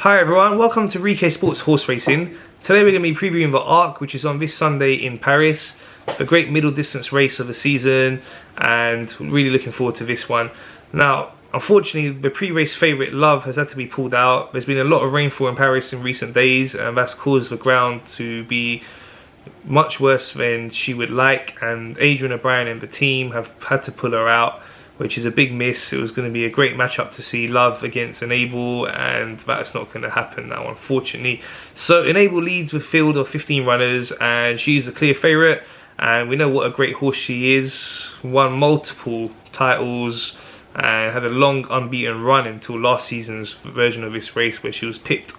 Hi everyone, welcome to ReeKay Sports Horse Racing. Today we're going to be previewing the Arc, which is on this Sunday in Paris. The great middle distance race of the season, and really looking forward to this one. Now, unfortunately, the pre-race favourite Love has had to be pulled out. There's been a lot of rainfall in Paris in recent days, and that's caused the ground to be much worse than she would like, and Adrian O'Brien and the team have had to pull her out, which is a big miss. It was going to be a great matchup to see Love against Enable, and that's not going to happen now, unfortunately. So Enable leads with field of 15 runners, and she's a clear favourite, and we know what a great horse she is. Won multiple titles and had a long unbeaten run until last season's version of this race, where she was pipped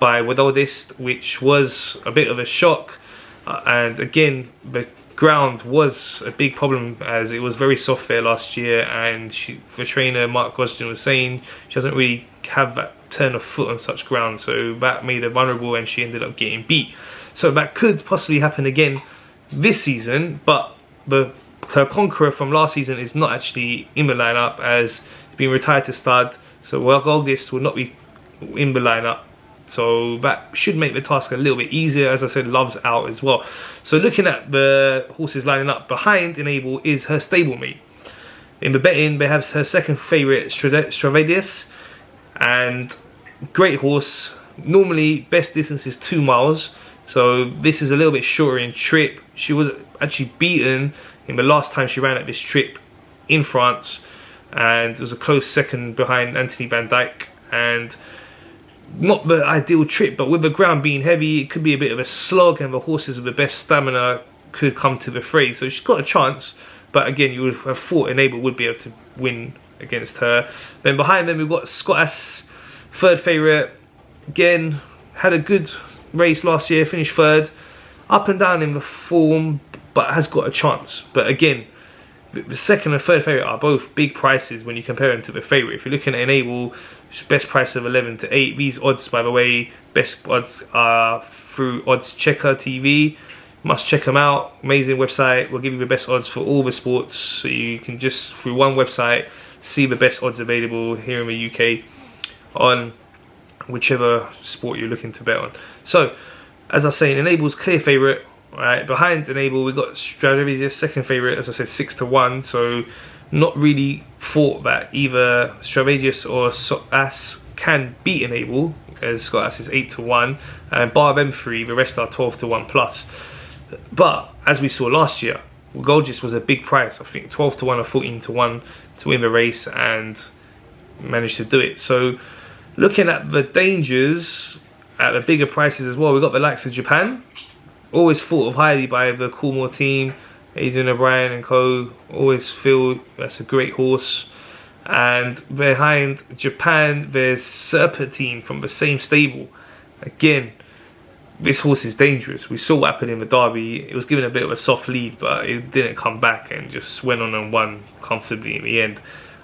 by Wadodist, which was a bit of a shock. And again, the ground was a big problem, as it was very soft there last year, and the trainer Mark Gosden was saying she doesn't really have that turn of foot on such ground, so that made her vulnerable and she ended up getting beat. So that could possibly happen again this season, but her conqueror from last season is not actually in the lineup, as he's been retired to stud, so August will not be in the lineup. So that should make the task a little bit easier. As I said, Love's out as well. So looking at the horses lining up behind Enable is her stablemate. In the betting, they have her second favourite, Stravadius, and great horse. Normally, best distance is 2 miles. So this is a little bit shorter in trip. She was actually beaten in the last time she ran at this trip in France, and it was a close second behind Anthony Van Dyke. And not the ideal trip, but with the ground being heavy, it could be a bit of a slog, and the horses with the best stamina could come to the fray. So she's got a chance, but again, you would have thought Enable would be able to win against her. Then behind them, we've got Scottas, third favourite. Again, had a good race last year, finished third. Up and down in the form, but has got a chance. But again, the second and third favourite are both big prices when you compare them to the favourite. If you're looking at Enable, best price of 11 to 8. These odds, by the way, best odds are through Odds Checker TV. Must check them out. Amazing website. We'll give you the best odds for all the sports, so you can just through one website see the best odds available here in the UK on whichever sport you're looking to bet on. So, as I was saying, Enable's clear favourite. Right behind Enable, we've got Stradivarius, second favourite, as I said, 6 to 1. So not really thought that either Stradivarius or Scottas can beat Enable, as Scottas is 8 to 1, and bar them 3, the rest are 12 to 1 plus. But as we saw last year, Gorgeous was a big price. I think 12 to 1 or 14 to 1 to win the race, and managed to do it. So looking at the dangers at the bigger prices as well, we've got the likes of Japan, always thought of highly by the Coolmore team, Adrian O'Brien and co. Always feel that's a great horse. And behind Japan, there's Serpentine from the same stable. Again, this horse is dangerous. We saw what happened in the Derby. It was given a bit of a soft lead, but it didn't come back and just went on and won comfortably in the end.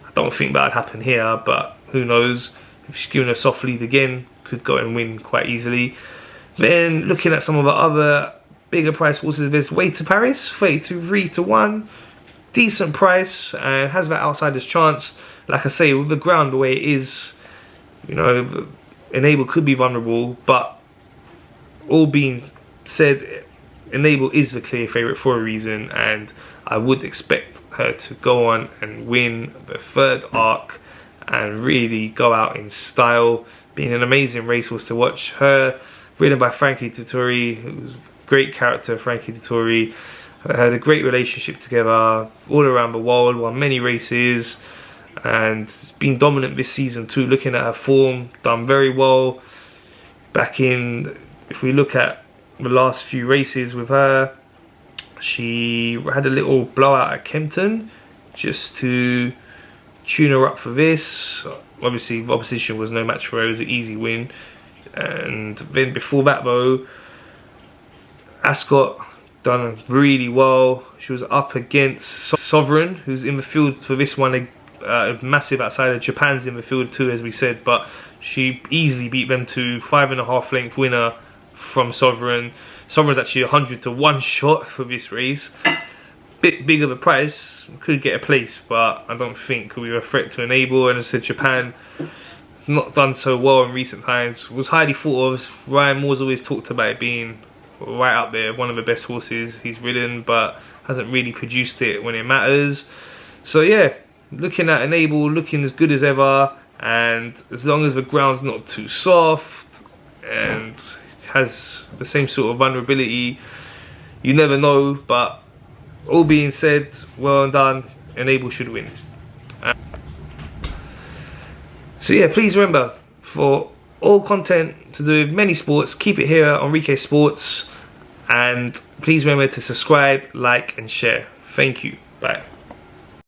I don't think that would happen here, but who knows? If she's given a soft lead again, could go and win quite easily. Then looking at some of the other bigger price horses, there's Way to Paris, 32 to 1, decent price, and has that outsider's chance. Like I say, with the ground the way it is, you know, Enable could be vulnerable, but all being said, Enable is the clear favourite for a reason, and I would expect her to go on and win the third Arc and really go out in style, being an amazing racehorse to watch. Her ridden by Frankie Dettori, who's a great character. Frankie Dettori had a great relationship together all around the world, won many races, and been dominant this season too. Looking at her form, done very well. Back in, if we look at the last few races with her, she had a little blowout at Kempton just to tune her up for this. Obviously, the opposition was no match for her. It was an easy win. And then before that though, Ascot done really well. She was up against Sovereign, who's in the field for this one, a massive outsider. Japan's in the field too, as we said, but she easily beat them to 5.5 length winner from Sovereign. Sovereign's actually 100 to 1 shot for this race. Bit big of a price, could get a place, but I don't think we were a threat to Enable. And as I said, Japan not done so well in recent times. Was highly thought of. Ryan Moore's always talked about it being right up there, one of the best horses he's ridden, but hasn't really produced it when it matters. So yeah, looking at Enable, looking as good as ever, and as long as the ground's not too soft and has the same sort of vulnerability, you never know. But all being said, well done, Enable should win. So yeah, please remember, for all content to do with many sports, keep it here on ReeKay Sports, and please remember to subscribe, like and share. Thank you. Bye.